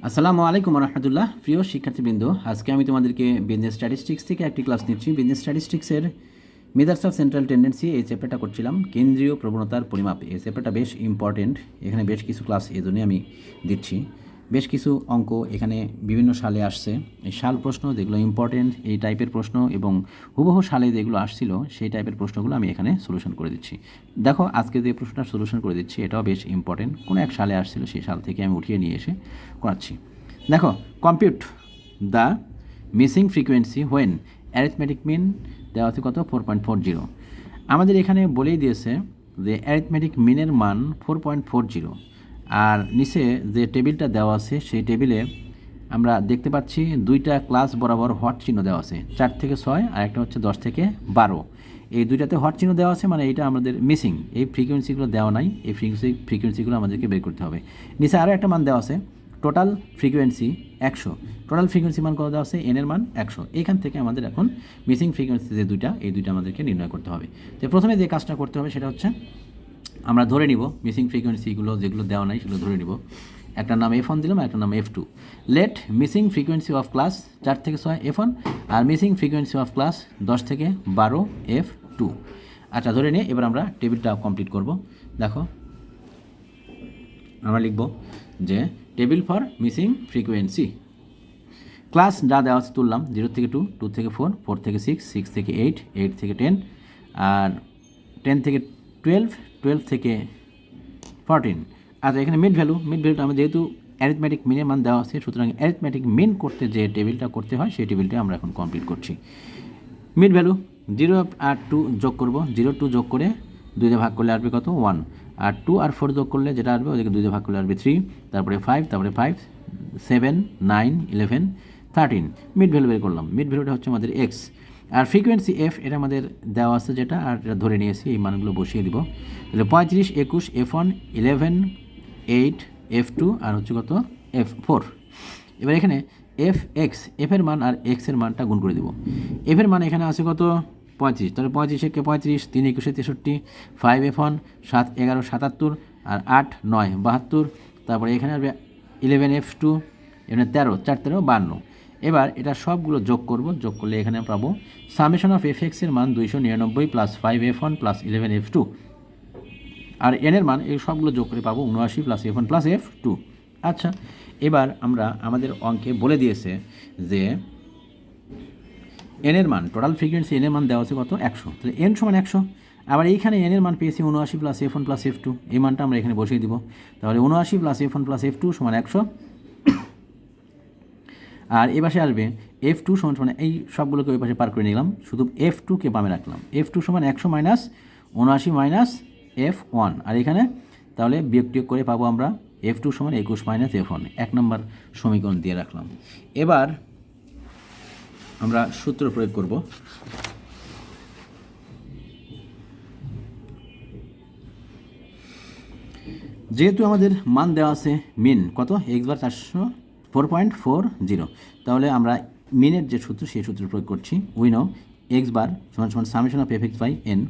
আসসালামু আলাইকুম রহমতুল্লাহ। প্রিয় শিক্ষার্থীবৃন্দ, আজকে আমি তোমাদেরকে বিজনেস স্ট্যাটিস্টিক্স থেকে একটি ক্লাস নিচ্ছি। বিজনেস স্ট্যাটিস্টিক্সের মেজার্স অফ সেন্ট্রাল টেন্ডেন্সি এই চ্যাপ্টারটা করছিলাম, কেন্দ্রীয় প্রবণতার পরিমাপ। এই চ্যাপ্টারটা বেশ ইম্পর্টেন্ট, এখানে বেশ কিছু ক্লাস এই জন্যই আমি দিচ্ছি। বেশ কিছু অঙ্ক এখানে বিভিন্ন সালে আসছে, এই সাল প্রশ্ন যেগুলো ইম্পর্টেন্ট এই টাইপের প্রশ্ন এবং হুবহু সালে যেগুলো আসছিল সেই টাইপের প্রশ্নগুলো আমি এখানে সলিউশন করে দিচ্ছি। দেখো আজকে যে প্রশ্নটা সলিউশন করে দিচ্ছি এটাও বেশ ইম্পর্টেন্ট, কোনো এক সালে আসছিল সেই সাল থেকে আমি উঠিয়ে নিয়ে এসে করাচ্ছি। দেখো, compute the missing frequency when arithmetic mean দেওয়া আছে কত 4.40। আমাদের এখানে বলেই দিয়েছে যে অ্যারিথমেটিক মিনের মান 4.40, আর নিচে যে টেবিলটা দেওয়া আছে সেই টেবিলে আমরা দেখতে পাচ্ছি দুইটা ক্লাস বরাবর হট চিহ্ন দেওয়া আছে, 4 থেকে 6 আর একটা হচ্ছে 10 থেকে 12। এই দুইটাতে হট চিহ্ন দেওয়া আছে, মানে এটা আমাদের মিসিং, এই ফ্রিকোয়েন্সিগুলো দেওয়া নাই, এই ফ্রিকোয়েন্সিগুলো আমাদেরকে বের করতে হবে। নিচে আরও একটা মান দেওয়া আছে, টোটাল ফ্রিকোয়েন্সি 100। টোটাল ফ্রিকোয়েন্সি মান কত দেওয়া আছে, এন এর মান 100। এখান থেকে আমাদের এখন মিসিং ফ্রিকোয়েন্সি যে দুইটা, এই দুইটা আমাদেরকে নির্ণয় করতে হবে। তো প্রথমে যে কাজটা করতে হবে সেটা হচ্ছে আমরা ধরে নিব মিসিং ফ্রিকোয়েন্সিগুলো যেগুলো দেওয়া নাই সেগুলো ধরে নিব। একটার নাম F1 দিলাম, একটার নাম F2। Let missing frequency of class 4 থেকে 6 F1 আর মিসিং ফ্রিকোয়েন্সি অফ ক্লাস 10 থেকে 12 F2। আচ্ছা, ধরে নিয়ে এবার আমরা টেবিলটা কমপ্লিট করব। দেখো, আমরা লিখব যে table for missing frequency. Class যা দেওয়া আছে তুললাম, 0 থেকে 2, 2 থেকে 4, 4 থেকে 6, 6 থেকে 8, 8 থেকে 10, আর 10 থেকে 12, 12 থেকে 14। আচ্ছা, এখানে মিড ভ্যালুটা আমরা যেহেতু অ্যারিথমেটিক মিনের মান দেওয়া আছে, সুতরাং অ্যারিথমেটিক মিন করতে যে টেবিলটা করতে হয় সেই টেবিলটা আমরা এখন কমপ্লিট করছি। মিড ভ্যালু 0 আর 2 যোগ করব, 0 2 যোগ করে 2 দিয়ে ভাগ করলে আসবে কত 1, আর 2 আর 4 যোগ করলে যেটা আসবে ওদেরকে 2 দিয়ে ভাগ করলে আসবে 3, তারপরে 5, তারপরে 5, 7, 9, 11, 13। মিড ভ্যালু বের করলাম, মিড ভ্যালুটা হচ্ছে আমাদের এক্স, আর ফ্রিকোয়েন্সি এফ এটা আমাদের দেওয়া আছে যেটা, আর এটা ধরে নিয়েছি, এই মানগুলো বসিয়ে দিব। তাহলে 35, 21, F1, 11, 8, F2 আর হচ্ছে কত F4। এবার এখানে এফ এক্স, এফের মান আর এক্সের মানটা গুণ করে দেবো। এফের মান এখানে আছে কত 35, তাহলে 35 একে 35, 3 21 63, 5 F1, 7 11 77, আর 8 9 72, তারপরে এখানে আসবে 11 F2, এখানে 13 4 13 52। এবার এটা সবগুলো যোগ করব, যোগ করলে এখানে পাবো সামেশন অফ এফ এক্সের মান 299 প্লাস 5 F1 প্লাস 11 F2, আর এনের মান এই সবগুলো যোগ করে পাবো 79 প্লাস F1 প্লাস F2। আচ্ছা, এবার আমরা আমাদের অঙ্কে বলে দিয়েছে যে এনের মান, টোটাল ফ্রিকোয়েন্সি এনের মান দেওয়া আছে কত 100, তাহলে এন সমান 100। আবার এইখানে এনের মান পেয়েছি 79 প্লাস F1 প্লাস F2, এই মানটা আমরা এখানে বসিয়ে দিব। তাহলে 79 প্লাস F1 প্লাস F2 সমান 100, আর এ পাশে আসবে F2 সমান সমান, এই সবগুলোকে ওই পাশে পার করে নিলাম, শুধু F2কে বামে রাখলাম। F2 সমান 100 মাইনাস 79 মাইনাস F1, আর এখানে তাহলে বিয়োগ করে পাবো আমরা F2 সমান 21 মাইনাস F1, 1 নম্বর সমীকরণ দিয়ে রাখলাম। এবার আমরা সূত্র প্রয়োগ করব। যেহেতু আমাদের মান দেওয়া আছে মিন কত এক্স বার 440, তাহলে আমরা মিনের যে সূত্র সেই সূত্র প্রয়োগ করছি। উই নো এক্স বার সমান সমান summation of F X by N.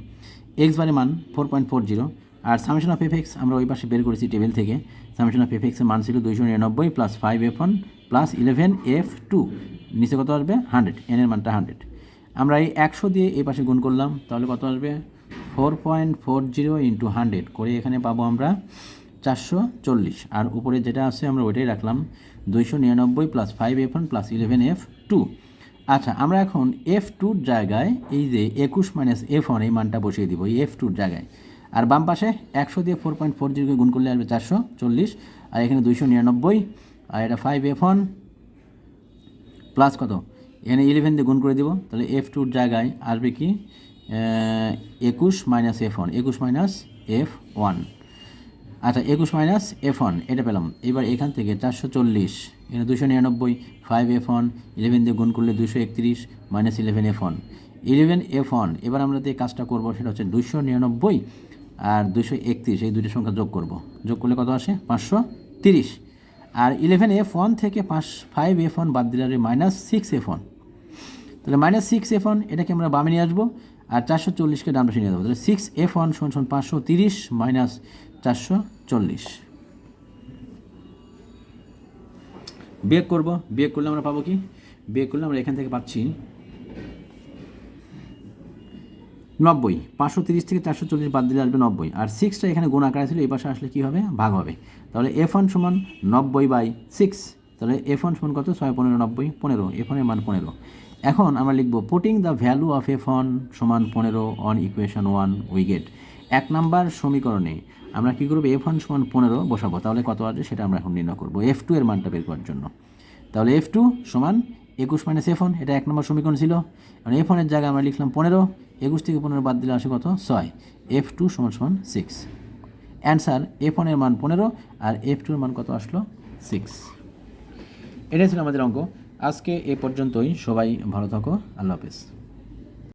X বারের মান 4.40, আর সামেশন অফ এফ এক্স আমরা ওই পাশে বের করেছি টেবিল থেকে। সামেশন অফ এফ এক্সের মান ছিল 299 প্লাস 5 F1 প্লাস 11 F2, নিচে কত আসবে 100, এনের মানটা 100। আমরা এই 100 দিয়ে এই পাশে গুণ করলাম, তাহলে কত আসবে 4.40 ইন্টু 100 করে এখানে পাবো আমরা 440, আর উপরে যেটা আছে আমরা ওইটাই রাখলাম 299 প্লাস 5 F1 প্লাস 11 F2। আচ্ছা, আমরা এখন F2-র জায়গায় এই যে 21 মাইনাস F1 এই মানটা বসিয়ে দিব এই F2-র জায়গায়, আর বাম পাশে 100 দিয়ে 4.40কে গুণ করলে আসবে 440, আর এখানে 299, আর এটা 5 F1 প্লাস কত এখানে 11 দিয়ে গুণ করে দিব, তাহলে F2-র জায়গায় আসবে কি 21 মাইনাস F1, 21 মাইনাস F1। আচ্ছা, 21 মাইনাস F1 এটা পেলাম। এবার এখান থেকে 440, এখানে 299, 5 F1, 11 দিয়ে গুণ করলে 231 মাইনাস 11 F1, 11 F1। এবার আমরা যে কাজটা করবো সেটা হচ্ছে 299 আর 231 এই দুইটা সংখ্যা যোগ করব, যোগ করলে কত আসে 530, আর 11 F1 থেকে 5 F1 বাদ দিলে মাইনাস 6 F1, তাহলে মাইনাস 6 F1 এটাকে আমরা বামে নিয়ে আসবো, আর 440কে ডান পাশে নিয়ে দেবো, তাহলে 6 F1 সমান সমান 530 মাইনাস 440। বিয়োগ করব, বিয়োগ করলে আমরা পাবো কি, বিয়োগ করলে আমরা এখান থেকে পাচ্ছি 90, 530 থেকে 440 বাদ দিলে আসবে 90, আর 6টা এখানে গুণ আকারে ছিল, এই পাশে আসলে কী হবে, ভাগ হবে। তাহলে F1 সমান 90/6, তাহলে F1 সমান কত, 6 15 90, 15, F1 এর মান 15। এখন আমরা লিখব putting the value of F1 সমান 15 on equation 1 we get. 1 number সমীকরণে আমরা কী করবো, F1 সমান 15 বসাবো, তাহলে কত আসবে সেটা আমরা এখন নির্ণয় করবো F2 এর মানটা বের করার জন্য। তাহলে F2 সমান 21 - F1, এটা 1 নম্বর সমীকরণ ছিল। মানে F1 এর জায়গায় আমরা লিখলাম 15, 21 থেকে 15 বাদ দিলে আসে কত, 6, F2 সমান 6। অ্যান্সার F1 এর মান 15 আর F2 এর মান কত আসলো, 6। এটাই ছিল আমাদের অঙ্ক। আজকে এ পর্যন্তই, সবাই ভালো থাকো, আল্লাহ হাফেজ।